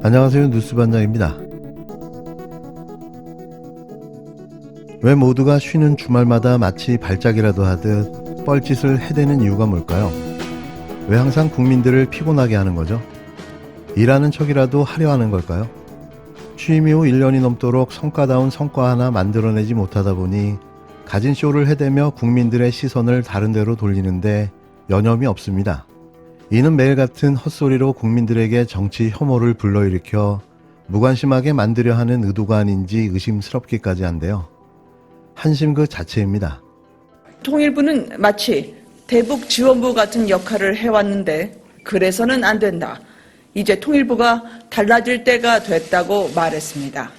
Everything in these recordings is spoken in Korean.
안녕하세요, 뉴스반장입니다. 왜 모두가 쉬는 주말마다 마치 발작이라도 하듯 뻘짓을 해대는 이유가 뭘까요? 왜 항상 국민들을 피곤하게 하는 거죠? 일하는 척이라도 하려 하는 걸까요? 취임 이후 1년이 넘도록 성과다운 성과 하나 만들어내지 못하다 보니 가진 쇼를 해대며 국민들의 시선을 다른 데로 돌리는데 여념이 없습니다. 이는 매일 같은 헛소리로 국민들에게 정치 혐오를 불러일으켜 무관심하게 만들려 하는 의도가 아닌지 의심스럽기까지 한데요. 한심 그 자체입니다. 통일부는 마치 대북 지원부 같은 역할을 해왔는데 그래서는 안 된다. 이제 통일부가 달라질 때가 됐다고 말했습니다.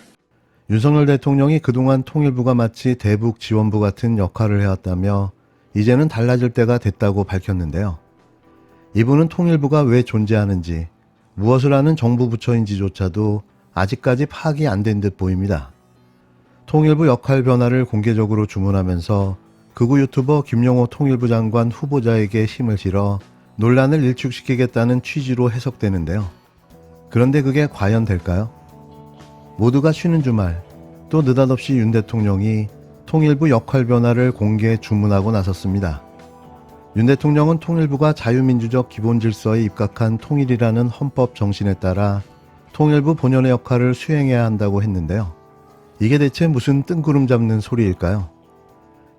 윤석열 대통령이 그동안 통일부가 마치 대북 지원부 같은 역할을 해왔다며 이제는 달라질 때가 됐다고 밝혔는데요. 이분은 통일부가 왜 존재하는지, 무엇을 하는 정부 부처인지조차도 아직까지 파악이 안 된 듯 보입니다. 통일부 역할 변화를 공개적으로 주문하면서 극우 유튜버 김용호 통일부 장관 후보자에게 힘을 실어 논란을 일축시키겠다는 취지로 해석되는데요. 그런데 그게 과연 될까요? 모두가 쉬는 주말, 또 느닷없이 윤 대통령이 통일부 역할 변화를 공개 주문하고 나섰습니다. 윤 대통령은 통일부가 자유민주적 기본질서에 입각한 통일이라는 헌법 정신에 따라 통일부 본연의 역할을 수행해야 한다고 했는데요. 이게 대체 무슨 뜬구름 잡는 소리일까요?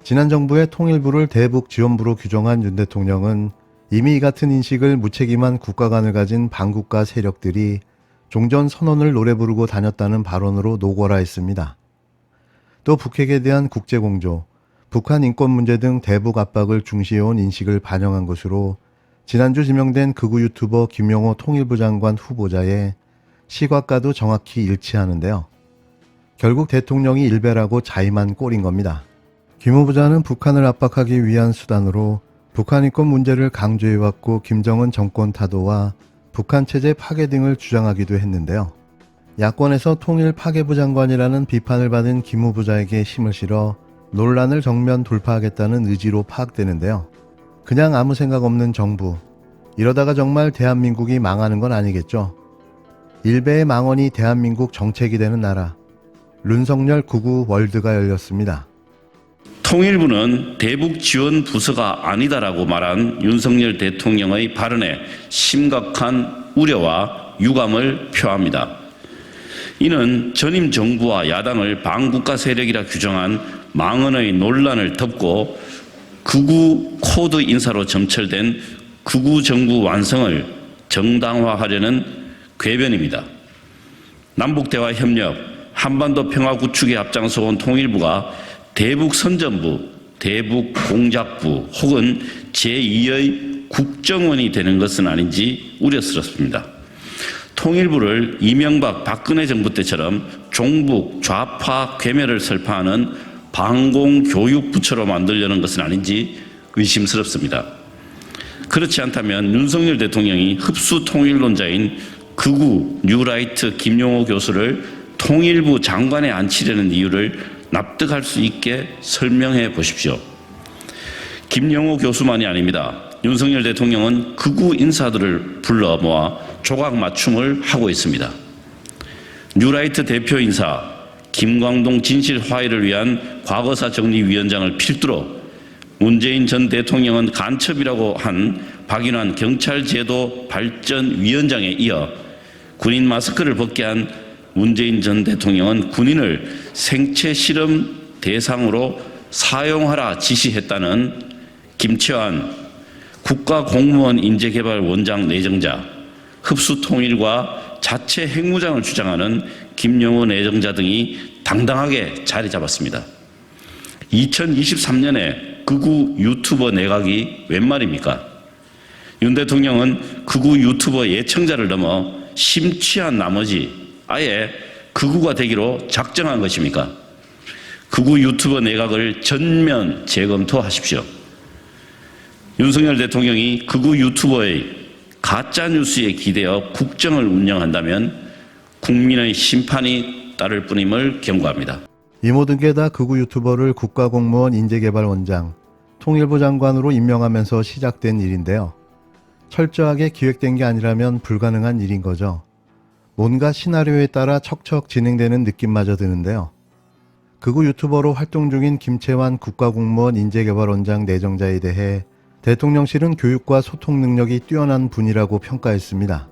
지난 정부의 통일부를 대북 지원부로 규정한 윤 대통령은 이미 이 같은 인식을 무책임한 국가관을 가진 반국가 세력들이 종전 선언을 노래 부르고 다녔다는 발언으로 노골화했습니다. 또 북핵에 대한 국제공조, 북한 인권 문제 등 대북 압박을 중시해온 인식을 반영한 것으로 지난주 지명된 극우 유튜버 김용호 통일부 장관 후보자의 시각과도 정확히 일치하는데요. 결국 대통령이 일배라고 자임한 꼴인 겁니다. 김 후보자는 북한을 압박하기 위한 수단으로 북한 인권 문제를 강조해왔고 김정은 정권 타도와 북한 체제 파괴 등을 주장하기도 했는데요. 야권에서 통일 파괴부 장관이라는 비판을 받은 김 후보자에게 힘을 실어 논란을 정면 돌파하겠다는 의지로 파악되는데요. 그냥 아무 생각 없는 정부, 이러다가 정말 대한민국이 망하는 건 아니겠죠. 일베의 망언이 대한민국 정책이 되는 나라, 윤석열 극우 월드가 열렸습니다. 통일부는 대북 지원 부서가 아니다라고 말한 윤석열 대통령의 발언에 심각한 우려와 유감을 표합니다. 이는 전임 정부와 야당을 반국가 세력이라 규정한 망언의 논란을 덮고 극우 코드 인사로 점철된 극우 정부 완성을 정당화하려는 궤변입니다. 남북대화 협력, 한반도 평화 구축에 앞장서온 통일부가 대북 선전부, 대북 공작부 혹은 제2의 국정원이 되는 것은 아닌지 우려스럽습니다. 통일부를 이명박 박근혜 정부 때처럼 종북 좌파 괴멸을 설파하는 반공교육부처로 만들려는 것은 아닌지 의심스럽습니다. 그렇지 않다면 윤석열 대통령이 흡수 통일론자인 극우 뉴라이트 김용호 교수를 통일부 장관에 앉히려는 이유를 납득할 수 있게 설명해 보십시오. 김용호 교수만이 아닙니다. 윤석열 대통령은 극우 인사들을 불러 모아 조각 맞춤을 하고 있습니다. 뉴라이트 대표 인사 김광동 진실 화해를 위한 과거사 정리위원장을 필두로 문재인 전 대통령은 간첩이라고 한 박인환 경찰제도 발전위원장에 이어 군인 마스크를 벗게 한 문재인 전 대통령은 군인을 생체 실험 대상으로 사용하라 지시했다는 김채환 국가공무원 인재개발원장 내정자, 흡수통일과 자체 핵무장을 주장하는 김용호 내정자 등이 당당하게 자리 잡았습니다. 2023년에 극우 유튜버 내각이 웬 말입니까? 윤 대통령은 극우 유튜버 예청자를 넘어 심취한 나머지 아예 극우가 되기로 작정한 것입니까? 극우 유튜버 내각을 전면 재검토하십시오. 윤석열 대통령이 극우 유튜버의 가짜뉴스에 기대어 국정을 운영한다면 국민의 심판이 따를 뿐임을 경고합니다. 이 모든 게 다 극우 유튜버를 국가공무원 인재개발원장, 통일부 장관으로 임명하면서 시작된 일인데요. 철저하게 기획된 게 아니라면 불가능한 일인 거죠. 뭔가 시나리오에 따라 척척 진행되는 느낌마저 드는데요. 극우 유튜버로 활동 중인 김채환 국가공무원 인재개발원장 내정자에 대해 대통령실은 교육과 소통 능력이 뛰어난 분이라고 평가했습니다.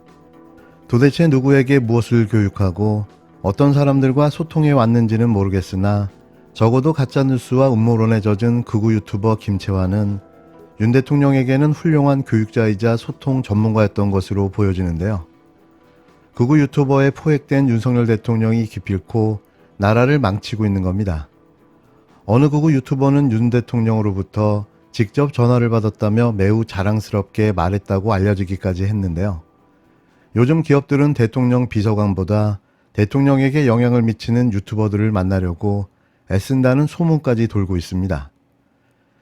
도대체 누구에게 무엇을 교육하고 어떤 사람들과 소통해 왔는지는 모르겠으나 적어도 가짜뉴스와 음모론에 젖은 극우 유튜버 김채환은 윤 대통령에게는 훌륭한 교육자이자 소통 전문가였던 것으로 보여지는데요. 극우 유튜버에 포획된 윤석열 대통령이 기필코 나라를 망치고 있는 겁니다. 어느 극우 유튜버는 윤 대통령으로부터 직접 전화를 받았다며 매우 자랑스럽게 말했다고 알려지기까지 했는데요. 요즘 기업들은 대통령 비서관보다 대통령에게 영향을 미치는 유튜버들을 만나려고 애쓴다는 소문까지 돌고 있습니다.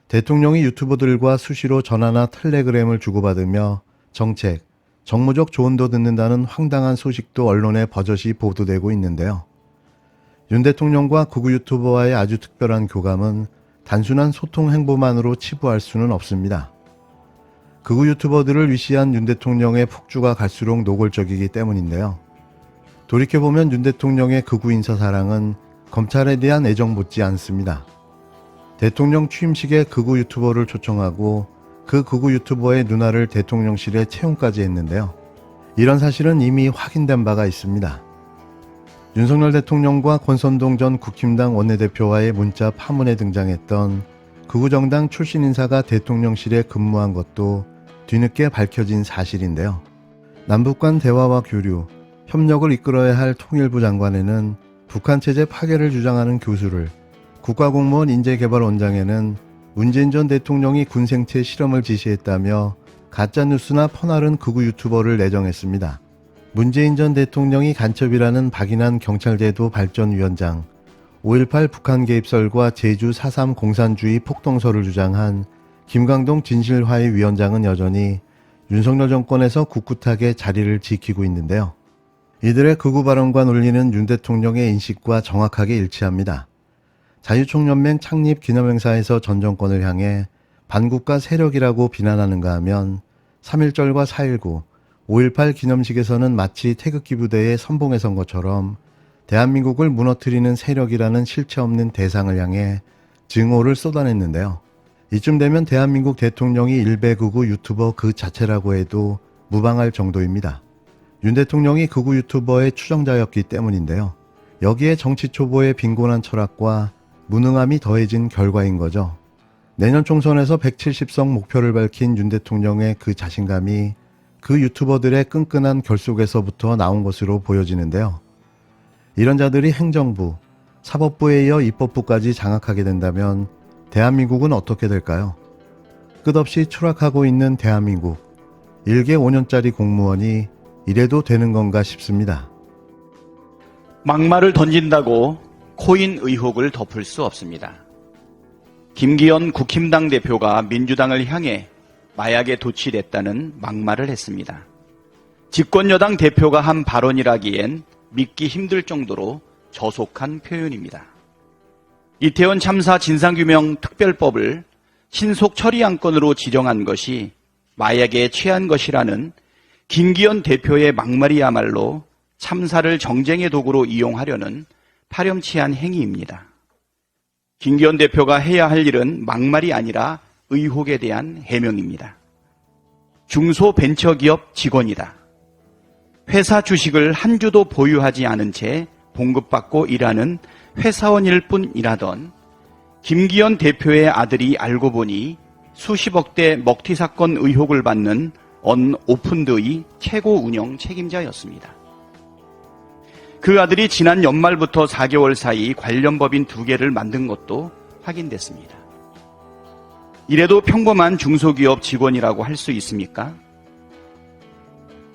대통령이 유튜버들과 수시로 전화나 텔레그램을 주고받으며 정책, 정무적 조언도 듣는다는 황당한 소식도 언론에 버젓이 보도되고 있는데요. 윤 대통령과 극우 유튜버와의 아주 특별한 교감은 단순한 소통 행보만으로 치부할 수는 없습니다. 극우 유튜버들을 위시한 윤 대통령의 폭주가 갈수록 노골적이기 때문인데요. 돌이켜보면 윤 대통령의 극우 인사 사랑은 검찰에 대한 애정 못지 않습니다. 대통령 취임식에 극우 유튜버를 초청하고 그 극우 유튜버의 누나를 대통령실에 채용까지 했는데요. 이런 사실은 이미 확인된 바가 있습니다. 윤석열 대통령과 권선동 전 국힘당 원내대표와의 문자 파문에 등장했던 극우 정당 출신 인사가 대통령실에 근무한 것도 뒤늦게 밝혀진 사실인데요. 남북 간 대화와 교류, 협력을 이끌어야 할 통일부 장관에는 북한 체제 파괴를 주장하는 교수를, 국가공무원 인재개발원장에는 문재인 전 대통령이 군생체 실험을 지시했다며 가짜뉴스나 퍼나른 극우 유튜버를 내정했습니다. 문재인 전 대통령이 간첩이라는 박인환 경찰제도 발전위원장, 5.18 북한 개입설과 제주 4.3 공산주의 폭동설을 주장한 김광동 진실화해 위원장은 여전히 윤석열 정권에서 꿋꿋하게 자리를 지키고 있는데요. 이들의 극우 발언과 논리는 윤 대통령의 인식과 정확하게 일치합니다. 자유총연맹 창립 기념행사에서 전 정권을 향해 반국가 세력이라고 비난하는가 하면 3.1절과 4.19, 5.18 기념식에서는 마치 태극기 부대의 선봉에 선 것처럼 대한민국을 무너뜨리는 세력이라는 실체 없는 대상을 향해 증오를 쏟아냈는데요. 이쯤 되면 대한민국 대통령이 일베 극우 유튜버 그 자체라고 해도 무방할 정도입니다. 윤 대통령이 극우 유튜버의 추종자였기 때문인데요. 여기에 정치 초보의 빈곤한 철학과 무능함이 더해진 결과인 거죠. 내년 총선에서 170석 목표를 밝힌 윤 대통령의 그 자신감이 그 유튜버들의 끈끈한 결속에서부터 나온 것으로 보여지는데요. 이런 자들이 행정부, 사법부에 이어 입법부까지 장악하게 된다면 대한민국은 어떻게 될까요? 끝없이 추락하고 있는 대한민국, 일개 5년짜리 공무원이 이래도 되는 건가 싶습니다. 막말을 던진다고 코인 의혹을 덮을 수 없습니다. 김기현 국힘당 대표가 민주당을 향해 마약에 도취됐다는 막말을 했습니다. 집권여당 대표가 한 발언이라기엔 믿기 힘들 정도로 저속한 표현입니다. 이태원 참사 진상규명 특별법을 신속 처리 안건으로 지정한 것이 마약에 취한 것이라는 김기현 대표의 막말이야말로 참사를 정쟁의 도구로 이용하려는 파렴치한 행위입니다. 김기현 대표가 해야 할 일은 막말이 아니라 의혹에 대한 해명입니다. 중소벤처기업 직원이다. 회사 주식을 한 주도 보유하지 않은 채 봉급받고 일하는 회사원일 뿐이라던 김기현 대표의 아들이 알고 보니 수십억대 먹튀 사건 의혹을 받는 언오픈드의 최고 운영 책임자였습니다. 그 아들이 지난 연말부터 4개월 사이 관련 법인 2개를 만든 것도 확인됐습니다. 이래도 평범한 중소기업 직원이라고 할 수 있습니까?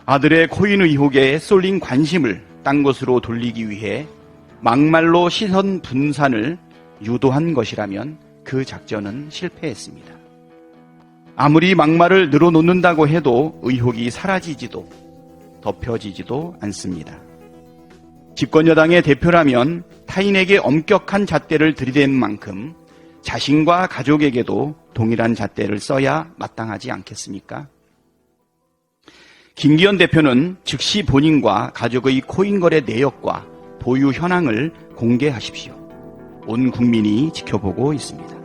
아들의 코인 의혹에 쏠린 관심을 딴 곳으로 돌리기 위해 막말로 시선 분산을 유도한 것이라면 그 작전은 실패했습니다. 아무리 막말을 늘어놓는다고 해도 의혹이 사라지지도 덮여지지도 않습니다. 집권여당의 대표라면 타인에게 엄격한 잣대를 들이댄 만큼 자신과 가족에게도 동일한 잣대를 써야 마땅하지 않겠습니까? 김기현 대표는 즉시 본인과 가족의 코인 거래 내역과 보유 현황을 공개하십시오. 온 국민이 지켜보고 있습니다.